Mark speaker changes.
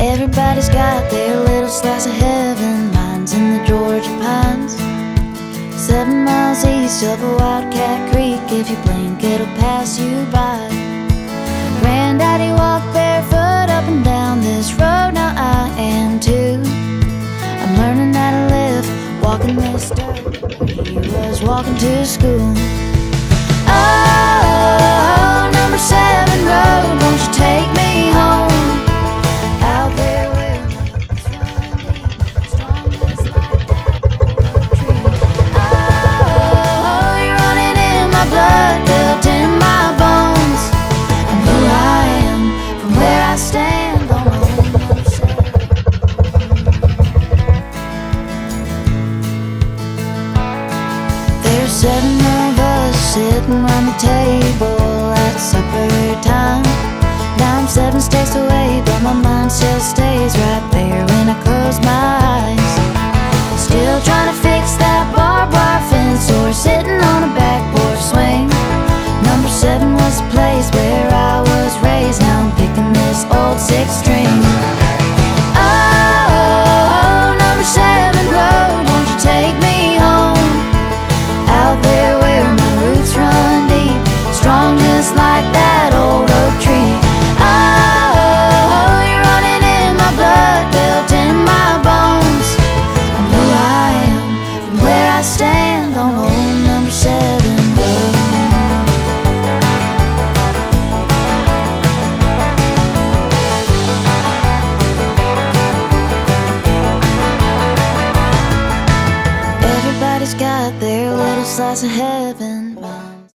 Speaker 1: Everybody's got their little slice of heaven. Mine's in the Georgia pines, 7 miles east of a Wildcat Creek. If you blink, it'll pass you by. Granddaddy walked barefoot up and down this road. Now I am too. I'm learning how to live, walking this dirt. He was walking to school. Oh, number 7 road, won't you take me home? Out there where my roots run deep, strong just like that tree. Oh, you're running in my blood, built in my bones. And who I am, from where I stand on my own number 7. There's 7 of us sitting around the table at supper time. Now I'm 7 states away, but my mind still stays right there when I close my eyes. Still trying to fix that barbed wire fence, or sitting on a back porch swing. Number 7 was the place where I was raised. Now I'm picking this old 6-string. Oh, number 7 road, won't you take me home? Out there where my roots run deep, strong just like that old oak tree. Oh, you're running in my blood, built in my bones. I'm who I am, from where I stand on old number 7 road. Everybody's got their little slice of heaven.